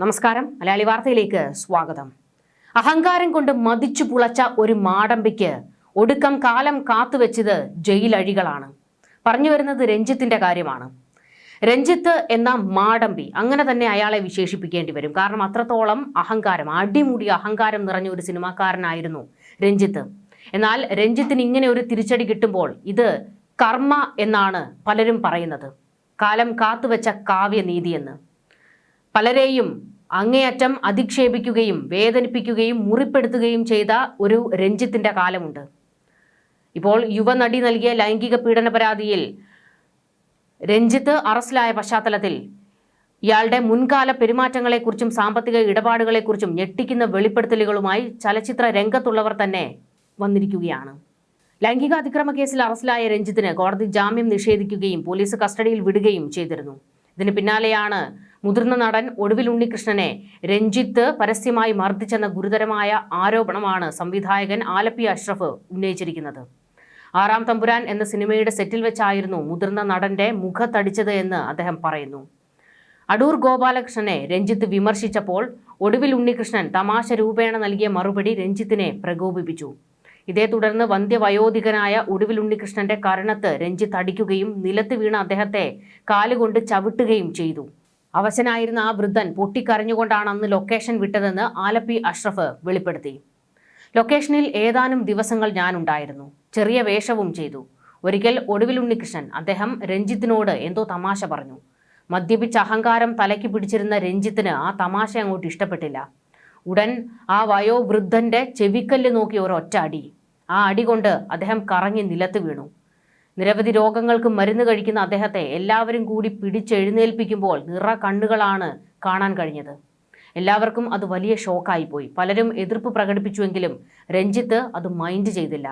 നമസ്കാരം. മലയാളി വാർത്തയിലേക്ക് സ്വാഗതം. അഹങ്കാരം കൊണ്ട് മതിച്ചു പുളച്ച ഒരു മാടമ്പിക്ക് ഒടുക്കം കാലം കാത്തുവെച്ചത് ജയിലഴികളാണ്. പറഞ്ഞു വരുന്നത് രഞ്ജിത്തിന്റെ കാര്യമാണ്. രഞ്ജിത്ത് എന്ന മാടമ്പി, അങ്ങനെ തന്നെ അയാളെ വിശേഷിപ്പിക്കേണ്ടി വരും. കാരണം അത്രത്തോളം അഹങ്കാരം, അടിമുടി അഹങ്കാരം നിറഞ്ഞ ഒരു സിനിമാക്കാരനായിരുന്നു രഞ്ജിത്ത്. എന്നാൽ രഞ്ജിത്തിന് ഇങ്ങനെ ഒരു തിരിച്ചടി കിട്ടുമ്പോൾ ഇത് കർമ്മ എന്നാണ് പലരും പറയുന്നത്. കാലം കാത്തുവെച്ച കാവ്യനീതിയെന്ന്. പലരെയും അങ്ങേയറ്റം അധിക്ഷേപിക്കുകയും വേദനിപ്പിക്കുകയും മുറിപ്പെടുത്തുകയും ചെയ്ത ഒരു രഞ്ജിത്തിന്റെ കാലമുണ്ട്. ഇപ്പോൾ യുവനടി നൽകിയ ലൈംഗിക പീഡന പരാതിയിൽ രഞ്ജിത്ത് അറസ്റ്റിലായ പശ്ചാത്തലത്തിൽ ഇയാളുടെ മുൻകാല പെരുമാറ്റങ്ങളെക്കുറിച്ചും സാമ്പത്തിക ഇടപാടുകളെക്കുറിച്ചും ഞെട്ടിക്കുന്ന വെളിപ്പെടുത്തലുകളുമായി ചലച്ചിത്ര രംഗത്തുള്ളവർ തന്നെ വന്നിരിക്കുകയാണ്. ലൈംഗിക അതിക്രമ കേസിൽ അറസ്റ്റിലായ രഞ്ജിത്തിന് കോടതി ജാമ്യം നിഷേധിക്കുകയും പോലീസ് കസ്റ്റഡിയിൽ വിടുകയും ചെയ്തിരുന്നു. ഇതിന് പിന്നാലെയാണ് മുതിർന്ന നടൻ ഒടുവിൽ ഉണ്ണികൃഷ്ണനെ രഞ്ജിത്ത് പരസ്യമായി മർദ്ദിച്ചെന്ന ഗുരുതരമായ ആരോപണമാണ് സംവിധായകൻ ആലപ്പി അഷ്റഫ് ഉന്നയിച്ചിരിക്കുന്നത്. ആറാം തമ്പുരാൻ എന്ന സിനിമയുടെ സെറ്റിൽ വെച്ചായിരുന്നു മുതിർന്ന നടന്റെ മുഖത്തടിച്ചത് എന്ന് അദ്ദേഹം പറയുന്നു. അടൂർ ഗോപാലകൃഷ്ണനെ രഞ്ജിത്ത് വിമർശിച്ചപ്പോൾ ഒടുവിൽ ഉണ്ണികൃഷ്ണൻ തമാശ രൂപേണ നൽകിയ മറുപടി രഞ്ജിത്തിനെ പ്രകോപിപ്പിച്ചു. ഇതേ തുടർന്ന് വന്ധ്യവയോധികനായ ഒടുവിൽ ഉണ്ണികൃഷ്ണന്റെ കരണത്ത് രഞ്ജിത്ത് അടിക്കുകയും നിലത്ത് വീണ അദ്ദേഹത്തെ കാലുകൊണ്ട് ചവിട്ടുകയും ചെയ്തു. അവശനായിരുന്ന ആ വൃദ്ധൻ പൊട്ടിക്കരഞ്ഞുകൊണ്ടാണ് അന്ന് ലൊക്കേഷൻ വിട്ടതെന്ന് ആലപ്പി അഷ്റഫ് വെളിപ്പെടുത്തി. ലൊക്കേഷനിൽ ഏതാനും ദിവസങ്ങൾ ഞാനുണ്ടായിരുന്നു. ചെറിയ വേഷവും ചെയ്തു. ഒരിക്കൽ ഒടുവിൽ ഉണ്ണികൃഷ്ണൻ അദ്ദേഹം രഞ്ജിത്തിനോട് എന്തോ തമാശ പറഞ്ഞു. മദ്യപിച്ച അഹങ്കാരം തലയ്ക്ക് പിടിച്ചിരുന്ന രഞ്ജിത്തിന് ആ തമാശ അങ്ങോട്ട് ഇഷ്ടപ്പെട്ടില്ല. ഉടൻ ആ വയോവൃദ്ധന്റെ ചെവിക്കല്ല് നോക്കി ഒരൊറ്റ അടി. ആ അടി കൊണ്ട് അദ്ദേഹം കറങ്ങി നിലത്ത് വീണു. നിരവധി രോഗങ്ങൾക്ക് മരുന്ന് കഴിക്കുന്ന അദ്ദേഹത്തെ എല്ലാവരും കൂടി പിടിച്ചെഴുന്നേൽപ്പിക്കുമ്പോൾ നിറ കണ്ണുകളാണ് കാണാൻ കഴിഞ്ഞത്. എല്ലാവർക്കും അത് വലിയ ഷോക്കായിപ്പോയി. പലരും എതിർപ്പ് പ്രകടിപ്പിച്ചുവെങ്കിലും രഞ്ജിത്ത് അത് മൈൻഡ് ചെയ്തില്ല.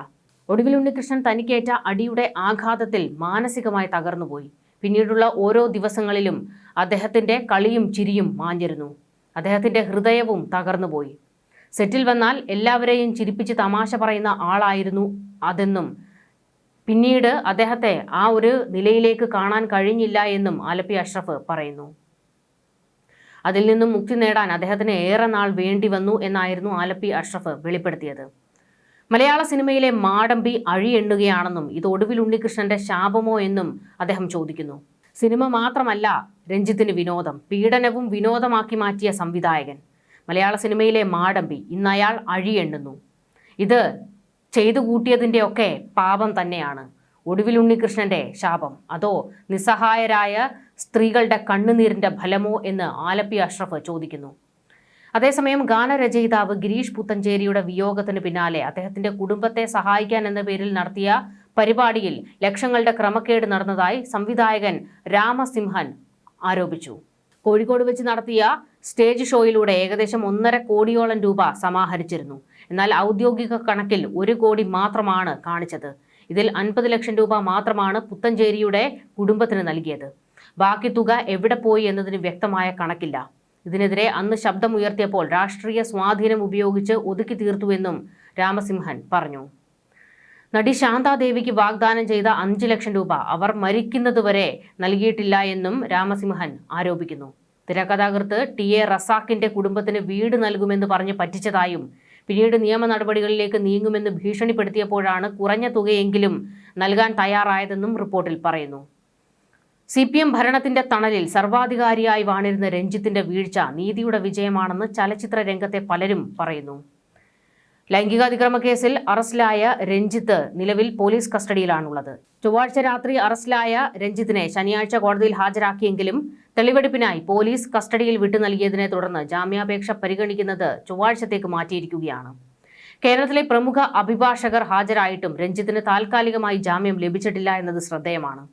ഒടുവിൽ ഉണ്ണികൃഷ്ണൻ തനിക്കേറ്റ അടിയുടെ ആഘാതത്തിൽ മാനസികമായി തകർന്നുപോയി. പിന്നീടുള്ള ഓരോ ദിവസങ്ങളിലും അദ്ദേഹത്തിന്റെ കളിയും ചിരിയും മാഞ്ഞിരുന്നു. അദ്ദേഹത്തിന്റെ ഹൃദയവും തകർന്നുപോയി. സെറ്റിൽ വന്നാൽ എല്ലാവരെയും ചിരിപ്പിച്ച് തമാശ പറയുന്ന ആളായിരുന്നു അതെന്നും പിന്നീട് അദ്ദേഹത്തെ ആ ഒരു നിലയിലേക്ക് കാണാൻ കഴിഞ്ഞില്ല എന്നും ആലപ്പി അഷ്റഫ് പറയുന്നു. അതിൽ നിന്നും മുക്തി നേടാൻ അദ്ദേഹത്തിന് ഏറെ നാൾ വേണ്ടി വന്നു എന്നായിരുന്നു ആലപ്പി അഷ്റഫ് വെളിപ്പെടുത്തിയത്. മലയാള സിനിമയിലെ മാടമ്പി അഴിയെണ്ണുകയാണെന്നും ഇത് ഒടുവിൽ ഉണ്ണികൃഷ്ണന്റെ ശാപമോ എന്നും അദ്ദേഹം ചോദിക്കുന്നു. സിനിമ മാത്രമല്ല രഞ്ജിത്തിന് വിനോദം, പീഡനവും വിനോദമാക്കി മാറ്റിയ സംവിധായകൻ. മലയാള സിനിമയിലെ മാടമ്പി, ഇന്ന് അയാൾ അഴിയെണ്ണുന്നു. ഇത് ചെയ്തു കൂട്ടിയതിൻ്റെയൊക്കെ പാപം തന്നെയാണ്. ഒടുവിൽ ഉണ്ണികൃഷ്ണന്റെ ശാപം, അതോ നിസ്സഹായരായ സ്ത്രീകളുടെ കണ്ണുനീരിന്റെ ഫലമോ എന്ന് ആലപ്പി അഷ്റഫ് ചോദിക്കുന്നു. അതേസമയം ഗാനരചയിതാവ് ഗിരീഷ് പുത്തഞ്ചേരിയുടെ വിയോഗത്തിന് പിന്നാലെ അദ്ദേഹത്തിന്റെ കുടുംബത്തെ സഹായിക്കാൻ എന്ന പേരിൽ നടത്തിയ പരിപാടിയിൽ ലക്ഷങ്ങളുടെ ക്രമക്കേട് നടന്നതായി സംവിധായകൻ രാമസിംഹൻ ആരോപിച്ചു. കോഴിക്കോട് വെച്ച് നടത്തിയ സ്റ്റേജ് ഷോയിലൂടെ ഏകദേശം 1.5 കോടിയോളം രൂപ സമാഹരിച്ചിരുന്നു. എന്നാൽ ഔദ്യോഗിക കണക്കിൽ 1 കോടി മാത്രമാണ് കാണിച്ചത്. ഇതിൽ 50 ലക്ഷം രൂപ മാത്രമാണ് പുത്തഞ്ചേരിയുടെ കുടുംബത്തിന് നൽകിയത്. ബാക്കി തുക എവിടെ പോയി എന്നതിന് വ്യക്തമായ കണക്കില്ല. ഇതിനെതിരെ അന്ന് ശബ്ദമുയർത്തിയപ്പോൾ രാഷ്ട്രീയ സ്വാധീനം ഉപയോഗിച്ച് ഒതുക്കി തീർത്തുവെന്നും രാമസിംഹൻ പറഞ്ഞു. നടി ശാന്താദേവിക്ക് വാഗ്ദാനം ചെയ്ത 5 ലക്ഷം രൂപ അവർ മരിക്കുന്നതുവരെ നൽകിയിട്ടില്ല എന്നും രാമസിംഹൻ ആരോപിക്കുന്നു. തിരക്കഥാകൃത്ത് ടി.എ. റസാഖിന്റെ കുടുംബത്തിന് വീട് നൽകുമെന്ന് പറഞ്ഞ് പറ്റിച്ചതായും പിന്നീട് നിയമ നടപടികളിലേക്ക് നീങ്ങുമെന്ന് ഭീഷണിപ്പെടുത്തിയപ്പോഴാണ് കുറഞ്ഞ തുകയെങ്കിലും നൽകാൻ തയ്യാറായതെന്നും റിപ്പോർട്ടിൽ പറയുന്നു. CPM ഭരണത്തിന്റെ തണലിൽ സർവാധികാരിയായി വാണിരുന്ന രഞ്ജിത്തിന്റെ വീഴ്ച നീതിയുടെ വിജയമാണെന്ന് ചലച്ചിത്ര രംഗത്തെ പലരും പറയുന്നു. ലൈംഗികാതിക്രമ കേസിൽ അറസ്റ്റിലായ രഞ്ജിത്ത് നിലവിൽ പോലീസ് കസ്റ്റഡിയിലാണുള്ളത്. ചൊവ്വാഴ്ച രാത്രി അറസ്റ്റിലായ രഞ്ജിത്തിനെ ശനിയാഴ്ച കോടതിയിൽ ഹാജരാക്കിയെങ്കിലും തെളിവെടുപ്പിനായി പോലീസ് കസ്റ്റഡിയിൽ വിട്ടു നൽകിയതിനെ തുടർന്ന് ജാമ്യാപേക്ഷ പരിഗണിക്കുന്നത് ചൊവ്വാഴ്ചത്തേക്ക് മാറ്റിയിരിക്കുകയാണ്. കേരളത്തിലെ പ്രമുഖ അഭിഭാഷകർ ഹാജരായിട്ടും രഞ്ജിത്തിന് താൽക്കാലികമായി ജാമ്യം ലഭിച്ചിട്ടില്ല എന്നത് ശ്രദ്ധേയമാണ്.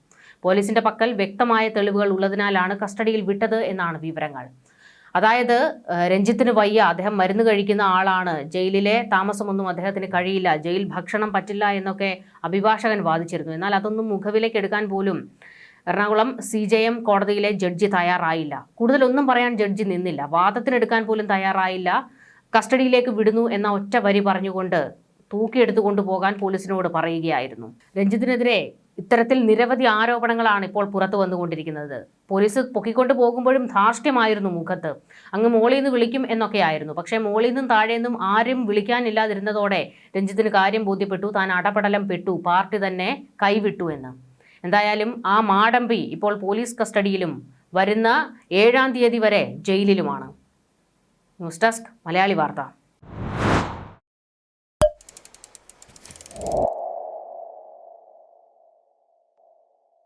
പോലീസിന്റെ പക്കൽ വ്യക്തമായ തെളിവുകൾ ഉള്ളതിനാലാണ് കസ്റ്റഡിയിൽ വിട്ടത് എന്നാണ് വിവരങ്ങൾ. അതായത് രഞ്ജിത്തിന് വയ്യ, അദ്ദേഹം മരുന്ന് കഴിക്കുന്ന ആളാണ്, ജയിലിലെ താമസമൊന്നും അദ്ദേഹത്തിന് കഴിയില്ല, ജയിൽ ഭക്ഷണം പറ്റില്ല എന്നൊക്കെ അഭിഭാഷകൻ വാദിച്ചിരുന്നു. എന്നാൽ അതൊന്നും മുഖവിലേക്ക് എടുക്കാൻ പോലും എറണാകുളം CJM കോടതിയിലെ ജഡ്ജി തയ്യാറായില്ല. കൂടുതലൊന്നും പറയാൻ ജഡ്ജി നിന്നില്ല. വാദത്തിനെടുക്കാൻ പോലും തയ്യാറായില്ല. കസ്റ്റഡിയിലേക്ക് വിടുന്നു എന്ന ഒറ്റ വരി പറഞ്ഞുകൊണ്ട് തൂക്കിയെടുത്തു കൊണ്ടുപോകാൻ പോലീസിനോട് പറയുകയായിരുന്നു. രഞ്ജിത്തിനെതിരെ ഇത്തരത്തിൽ നിരവധി ആരോപണങ്ങളാണ് ഇപ്പോൾ പുറത്തു വന്നുകൊണ്ടിരിക്കുന്നത്. പോലീസ് പൊക്കിക്കൊണ്ട് പോകുമ്പോഴും ധാർഷ്ട്യമായിരുന്നു മുഖത്ത്. അങ്ങ് മോളിൽ നിന്ന് വിളിക്കും എന്നൊക്കെയായിരുന്നു. പക്ഷേ മോളിൽ നിന്നും താഴെ നിന്നും ആരും വിളിക്കാനില്ലാതിരുന്നതോടെ രഞ്ജിത്തിന് കാര്യം ബോധ്യപ്പെട്ടു. താൻ അടപടലം പെട്ടു, പാർട്ടി തന്നെ കൈവിട്ടു എന്ന്. എന്തായാലും ആ മാടമ്പി ഇപ്പോൾ പോലീസ് കസ്റ്റഡിയിലും വരുന്ന 7-ാം തീയതി വരെ ജയിലിലുമാണ്. ന്യൂസ് ഡെസ്ക് മലയാളി വാർത്ത.